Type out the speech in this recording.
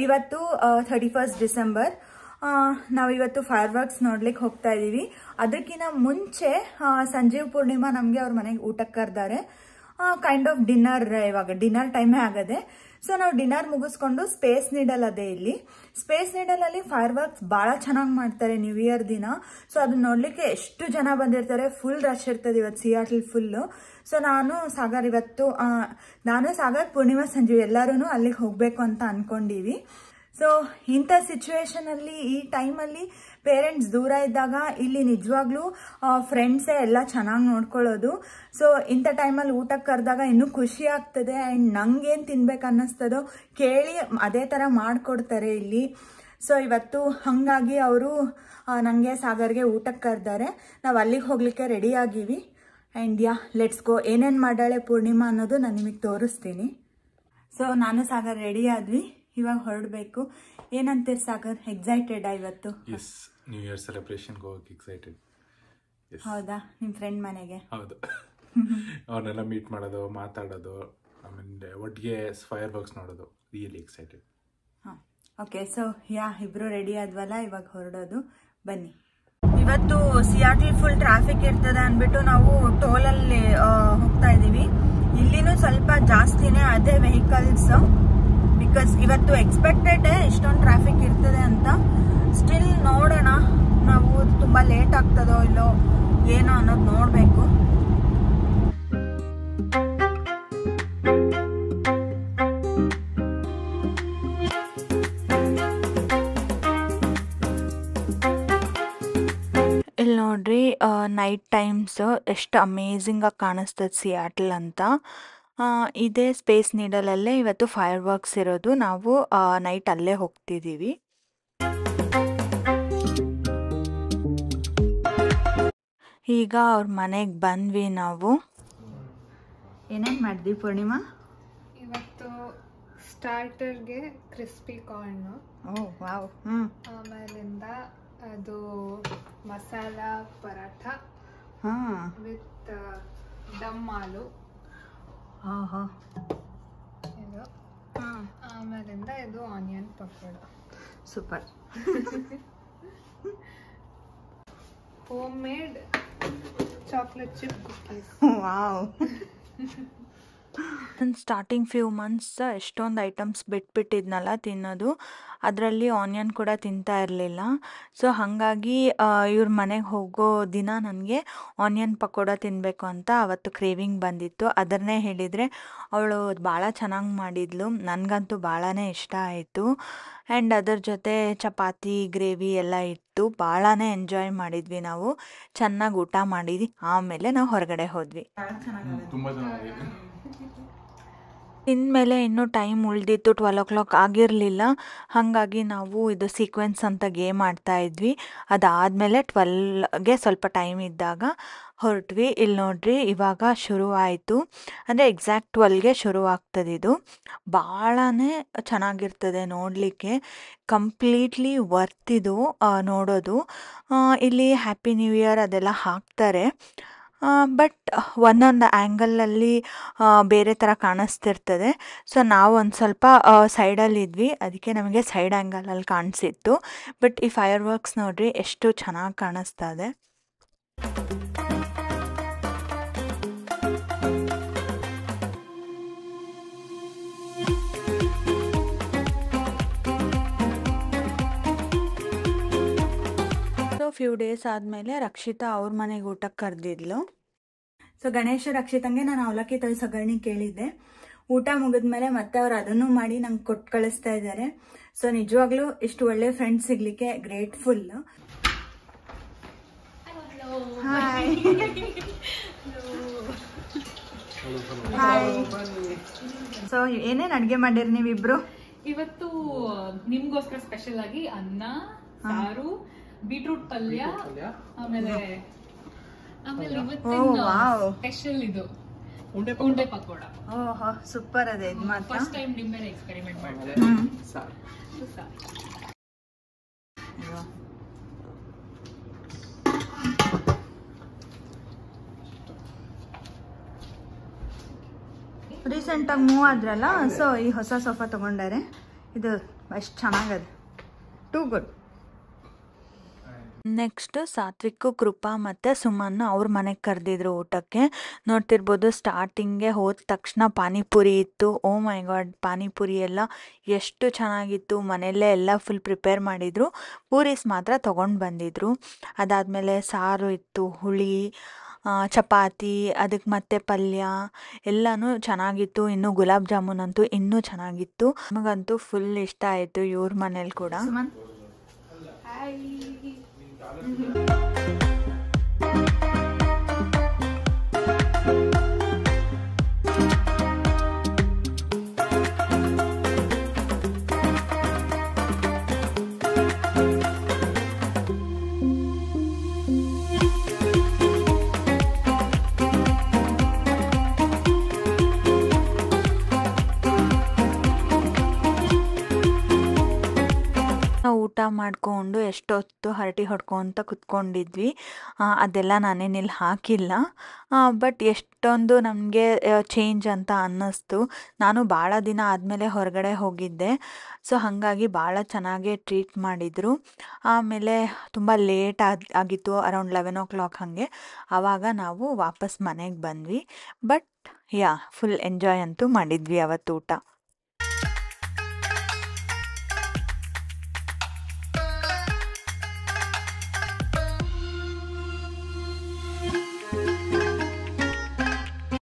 ಇವತ್ತು 31st December. ನಾವಿವತ್ತು fire works ನೋಡ್ಲಿಕ್ಕೆ ಹೋಗ್ತಾ ಇದೀವಿ. ಅದಕ್ಕಿಂತ ಮುಂಚೆ ಸಂಜೀವ್ ಪೂರ್ಣಿಮಾ ನಮಗೆ ಅವ್ರ ಮನೆಗೆ ಊಟಕ್ಕೆ ಕರೆದಾರೆ. ಕೈಂಡ್ ಆಫ್ ಡಿನ್ನರ್, ಇವಾಗ ಡಿನ್ನರ್ ಟೈಮೇ ಆಗದೆ. ಸೊ ನಾವು ಡಿನ್ನರ್ ಮುಗಿಸ್ಕೊಂಡು ಸ್ಪೇಸ್ ನೀಡಲ್ ಅದೇ ಇಲ್ಲಿ. ಸ್ಪೇಸ್ ನೀಡಲ್ ಅಲ್ಲಿ ಫೈರ್ ವರ್ಕ್ಸ್ ಬಹಳ ಚೆನ್ನಾಗಿ ಮಾಡ್ತಾರೆ ನ್ಯೂ ಇಯರ್ ದಿನ. ಸೊ ಅದನ್ನ ನೋಡ್ಲಿಕ್ಕೆ ಎಷ್ಟು ಜನ ಬಂದಿರ್ತಾರೆ, ಫುಲ್ ರಶ್ ಇರ್ತದೆ ಇವತ್ತು ಸಿಯಾಟಲ್ ಫುಲ್ಲು. ಸೊ ನಾನು ಸಾಗರ್ ಪೂರ್ಣಿಮಾ ಸಂಜೀವ್ ಎಲ್ಲರೂ ಅಲ್ಲಿಗೆ ಹೋಗ್ಬೇಕು ಅಂತ ಅನ್ಕೊಂಡಿವಿ. ಸೊ ಇಂಥ ಸಿಚುವೇಶನ್ ಅಲ್ಲಿ, ಈ ಟೈಮಲ್ಲಿ ಪೇರೆಂಟ್ಸ್ ದೂರ ಇದ್ದಾಗ ಇಲ್ಲಿ ನಿಜವಾಗ್ಲೂ ಫ್ರೆಂಡ್ಸೇ ಎಲ್ಲ ಚೆನ್ನಾಗಿ ನೋಡ್ಕೊಳ್ಳೋದು. ಸೊ ಇಂಥ ಟೈಮಲ್ಲಿ ಊಟಕ್ಕೆ ಕರೆದಾಗ ಇನ್ನೂ ಖುಷಿ ಆಗ್ತದೆ. ಆ್ಯಂಡ್ ನಂಗೇನು ತಿನ್ಬೇಕು ಅನ್ನಿಸ್ತದೋ ಕೇಳಿ ಅದೇ ಥರ ಮಾಡಿಕೊಡ್ತಾರೆ ಇಲ್ಲಿ. ಸೊ ಇವತ್ತು ಹಾಗಾಗಿ ಅವರು ನನಗೆ ಸಾಗರ್ಗೆ ಊಟಕ್ಕೆ ಕರೆದಾರೆ. ನಾವು ಅಲ್ಲಿಗೆ ಹೋಗ್ಲಿಕ್ಕೆ ರೆಡಿ ಆಗಿವಿ. And let's go. ಏನೇನು ಮಾಡಾಳೆ ಪೂರ್ಣಿಮಾ ಅನ್ನೋದು ನಾನು ನಿಮಗೆ ತೋರಿಸ್ತೀನಿ. ಸೊ ನಾನು ಸಾಗರ್ ರೆಡಿ ಆದ್ವಿ, ಇವಾಗ ಹೊರಡಬೇಕು. ಏನಂತೀರಿ ಸಾಗರ್, ಎಕ್ಸೈಟೆಡ್ ಇವತ್ತು? ನ್ಯೂ ಇಯರ್ ಸೆಲೆಬ್ರೇಷನ್ ಹೋಗಕ್ಕೆ ಎಕ್ಸೈಟೆಡ್. ಹೌದಾ? ನಿಮ್ಮ ಫ್ರೆಂಡ್ ಮನೆಗೆ? ಹೌದು. ಅವನ್ನೆಲ್ಲ ಮೀಟ್ ಮಾಡೋದು, ಮಾತಾಡೋದು, ಆಮೇಲೆ ಒಟ್ಟಿಗೆ ಫೈರ್ ವರ್ಕ್ಸ್ ನೋಡೋದು. Really excited. ಹಾಂ, ಓಕೆ. ಸೊ ಇಬ್ರು ರೆಡಿ ಆದ್ವಲ್ಲ, ಇವಾಗ ಹೊರಡೋದು. ಬನ್ನಿ. ಇವತ್ತು ಸಿಯಾಟಲ್ ಫುಲ್ ಟ್ರಾಫಿಕ್ ಇರ್ತದೆ ಅಂದ್ಬಿಟ್ಟು ನಾವು ಟೋಲಲ್ಲಿ ಹೋಗ್ತಾ ಇದ್ದೀವಿ. ಇಲ್ಲಿನೂ ಸ್ವಲ್ಪ ಜಾಸ್ತಿನೇ ಅದೇ ವೆಹಿಕಲ್ಸ್, ಬಿಕಾಸ್ ಇವತ್ತು ಎಕ್ಸ್ಪೆಕ್ಟೆಡ್ ಇಷ್ಟೊಂದು ಟ್ರಾಫಿಕ್ ಇರ್ತದೆ ಅಂತ. ಸ್ಟಿಲ್ ನೋಡೋಣ, ನಾವು ತುಂಬ ಲೇಟ್ ಆಗ್ತದೋ ಇಲ್ಲೋ ಏನೋ ಅನ್ನೋದು ನೋಡಬೇಕು. ಇಲ್ಲಿ ನೋಡ್ರಿ, ನೈಟ್ ಟೈಮ್ಸ್ ಎಷ್ಟು ಅಮೇಝಿಂಗಾಗಿ ಕಾಣಿಸ್ತದೆ ಸಿಯಾಟಲ್ ಅಂತ. ಇದೇ ಸ್ಪೇಸ್ ನೀಡಲಲ್ಲೇ ಇವತ್ತು ಫೈರ್ ವರ್ಕ್ಸ್ ಇರೋದು. ನಾವು ನೈಟ್ ಅಲ್ಲೇ ಹೋಗ್ತಿದ್ದೀವಿ. ಈಗ ಅವ್ರ ಮನೆಗೆ ಬಂದ್ವಿ ನಾವು. ಏನೇನು ಮಾಡಿದ್ವಿ ಪೂರ್ಣಿಮಾ? ಇವತ್ತು ಸ್ಟಾರ್ಟರ್ಗೆ ಕ್ರಿಸ್ಪಿ ಕಾರ್ನ್. ಓ ವಾವ್. ಆಮೇಲಿಂದ ಅದು ಮಸಾಲ ಪರಾಠ ವಿತ್ ದಮ್ ಆಲು. ಇದು ಆಮೇಲಿಂದ ಇದು onion pakoda. Super. Home made chocolate chip cookies. Wow. Starting few months ಎಷ್ಟೊಂದು ಐಟಮ್ಸ್ ಬಿಟ್ಬಿಟ್ಟಿದ್ನಲ್ಲ ತಿನ್ನೋದು, ಅದರಲ್ಲಿ ಆನಿಯನ್ ಕೂಡ ತಿಂತಾ ಇರಲಿಲ್ಲ. ಸೊ ಹಾಗಾಗಿ ಇವ್ರ ಮನೆಗೆ ಹೋಗೋ ದಿನ ನನಗೆ ಆನಿಯನ್ ಪಕೋಡ ತಿನ್ನಬೇಕು ಅಂತ ಅವತ್ತು ಕ್ರೇವಿಂಗ್ ಬಂದಿತ್ತು. ಅದನ್ನೇ ಹೇಳಿದರೆ ಅವಳು ಭಾಳ ಚೆನ್ನಾಗಿ ಮಾಡಿದ್ಲು, ನನಗಂತೂ ಭಾಳನೇ ಇಷ್ಟ ಆಯಿತು. ಆ್ಯಂಡ್ ಅದರ ಜೊತೆ ಚಪಾತಿ ಗ್ರೇವಿ ಎಲ್ಲ ಇತ್ತು. ಭಾಳನೇ ಎಂಜಾಯ್ ಮಾಡಿದ್ವಿ ನಾವು. ಚೆನ್ನಾಗಿ ಊಟ ಮಾಡಿದ್ವಿ. ಆಮೇಲೆ ನಾವು ಹೊರಗಡೆ ಹೋದ್ವಿ. ಇನ್ಮೇಲೆ ಇನ್ನೂ ಟೈಮ್ ಉಳಿದಿತ್ತು, 12 o'clock ಆಗಿರಲಿಲ್ಲ. ಹಾಗಾಗಿ ನಾವು ಇದು ಸೀಕ್ವೆನ್ಸ್ ಅಂತ ಗೇಮ್ ಆಡ್ತಾ ಇದ್ವಿ. ಅದಾದಮೇಲೆ 12ಗೆ ಸ್ವಲ್ಪ ಟೈಮ್ ಇದ್ದಾಗ ಹೊರಟ್ವಿ. ಇಲ್ಲಿ ನೋಡ್ರಿ, ಇವಾಗ ಶುರು ಆಯಿತು. ಅಂದರೆ ಎಕ್ಸಾಕ್ಟ್ 12ಗೆ ಶುರು ಆಗ್ತದೆ. ಇದು ಭಾಳನೇ ಚೆನ್ನಾಗಿರ್ತದೆ ನೋಡಲಿಕ್ಕೆ. ಕಂಪ್ಲೀಟ್ಲಿ ವರ್ತಿದು ನೋಡೋದು. ಇಲ್ಲಿ ಹ್ಯಾಪಿ ನ್ಯೂ ಇಯರ್ ಅದೆಲ್ಲ ಹಾಕ್ತಾರೆ, ಬಟ್ ಒಂದೊಂದು ಆ್ಯಂಗಲಲ್ಲಿ ಬೇರೆ ಥರ ಕಾಣಿಸ್ತಿರ್ತದೆ. ಸೊ ನಾವು ಒಂದು ಸ್ವಲ್ಪ ಸೈಡಲ್ಲಿದ್ವಿ, ಅದಕ್ಕೆ ನಮಗೆ ಸೈಡ್ ಆ್ಯಂಗಲಲ್ಲಿ ಕಾಣಿಸಿತ್ತು. ಬಟ್ ಈ ಫೈರ್ ವರ್ಕ್ಸ್ ನೋಡ್ರಿ ಎಷ್ಟು ಚೆನ್ನಾಗಿ ಕಾಣಿಸ್ತಾ ಇದೆ. ಫ್ಯೂ ಡೇಸ್ ಆದಮೇಲೆ ರಕ್ಷಿತಾ ಅವ್ರ ಮನೆಗೆ ಊಟಕ್ಕೆ ಕರೆದಿದ್ಲು. ಸೊ ಗಣೇಶ ರಕ್ಷಿತಂಗೆ ನಾನು ಅವಲಕ್ಕಿ ತಳಿಸೋ ಒಗ್ಗರಣೆ ಕೇಳಿದ್ದೆ. ಊಟ ಮುಗಿದ್ಮೇಲೆ ಮತ್ತೆ ಅವ್ರು ಅದನ್ನು ಮಾಡಿ ನಂಗೆ ಕೊಟ್ಟು ಕಳಿಸ್ತಾ ಇದ್ದಾರೆ. ಸೊ ನಿಜವಾಗ್ಲೂ ಇಷ್ಟು ಒಳ್ಳೆ ಫ್ರೆಂಡ್ಸ್ ಸಿಗ್ಲಿಕ್ಕೆ ಗ್ರೇಟ್ಫುಲ್. Hi hi. ಸೊ ಏನೇನು ಅಡುಗೆ ಮಾಡಿರಿ ನೀವಿಬ್ರು? ಇವತ್ತು ನಿಮ್ಗೋಸ್ಕರ ಸ್ಪೆಷಲ್ ಆಗಿ ಅನ್ನ, ಸಾರು, ಬೀಟ್ರೂಟ್ ಪಲ್ಯ, ಆಮೇಲೆ ಸ್ಪೆಷಲ್ ಇದು ಉಂಡೆ ಪಕೋಡ. ಓಹೋ ಸೂಪರ್ ಅದೇ. ಇದು ಮಾತ್ರ ಫಸ್ಟ್ ಟೈಮ್ ನಿಮ್ಮ ಮೇಲೆ ಎಕ್ಸ್ಪೆರಿಮೆಂಟ್ ಮಾಡಿದ್ರೆ. ರೀಸೆಂಟಾಗಿ ಮೂವ್ ಆದ್ರಲ್ಲ, ಸೊ ಈ ಹೊಸ ಸೋಫಾ ತಗೊಂಡಾರೆ. ಇದು ಅಷ್ಟು ಚೆನ್ನಾಗದ, ಟೂ ಗುಡ್. ನೆಕ್ಸ್ಟ್ ಸಾತ್ವಿಕ್ಕು, ಕೃಪಾ ಮತ್ತು ಸುಮನ್ನು ಅವ್ರ ಮನೆಗೆ ಕರೆದಿದ್ರು ಊಟಕ್ಕೆ. ನೋಡ್ತಿರ್ಬೋದು ಸ್ಟಾರ್ಟಿಂಗ್ಗೆ ಹೋದ ತಕ್ಷಣ ಪಾನಿಪುರಿ ಇತ್ತು. ಓ ಮೈ ಗಾಡ್, ಪಾನಿಪುರಿ ಎಲ್ಲ ಎಷ್ಟು ಚೆನ್ನಾಗಿತ್ತು. ಮನೆಯಲ್ಲೇ ಎಲ್ಲ ಫುಲ್ ಪ್ರಿಪೇರ್ ಮಾಡಿದರು. ಪೂರೀಸ್ ಮಾತ್ರ ತೊಗೊಂಡು ಬಂದಿದ್ರು. ಅದಾದಮೇಲೆ ಸಾರು ಇತ್ತು, ಹುಳಿ, ಚಪಾತಿ, ಅದಕ್ಕೆ ಮತ್ತೆ ಪಲ್ಯ ಎಲ್ಲನೂ ಚೆನ್ನಾಗಿತ್ತು. ಇನ್ನು ಗುಲಾಬ್ ಜಾಮೂನ್ ಅಂತೂ ಇನ್ನೂ ಚೆನ್ನಾಗಿತ್ತು. ನಮಗಂತೂ ಫುಲ್ ಇಷ್ಟ ಆಯಿತು ಇವ್ರ ಮನೇಲಿ ಕೂಡ. ಸುಮನ್ ನಾವು ಊಟ ಮಾಡಿಕೊಂಡು ಎಷ್ಟೊತ್ತು ಹರಟೆ ಹೊಡ್ಕೊತ ಕುತ್ಕೊಂಡಿದ್ವಿ. ಅದೆಲ್ಲ ನಾನೇನಿಲ್ಲಿ ಹಾಕಿಲ್ಲ, ಬಟ್ ಎಷ್ಟೊಂದು ನಮಗೆ ಚೇಂಜ್ ಅಂತ ಅನ್ನಿಸ್ತು. ನಾನು ಭಾಳ ದಿನ ಆದಮೇಲೆ ಹೊರಗಡೆ ಹೋಗಿದ್ದೆ, ಸೊ ಹಾಗಾಗಿ ಭಾಳ ಚೆನ್ನಾಗೇ ಟ್ರೀಟ್ ಮಾಡಿದರು. ಆಮೇಲೆ ತುಂಬ ಲೇಟ್ ಆಗಿತ್ತು, ಅರೌಂಡ್ 11 ಹಾಗೆ. ಆವಾಗ ನಾವು ವಾಪಸ್ ಮನೆಗೆ ಬಂದ್ವಿ. ಬಟ್ ಫುಲ್ ಎಂಜಾಯ್ ಅಂತೂ ಮಾಡಿದ್ವಿ ಅವತ್ತು ಊಟ.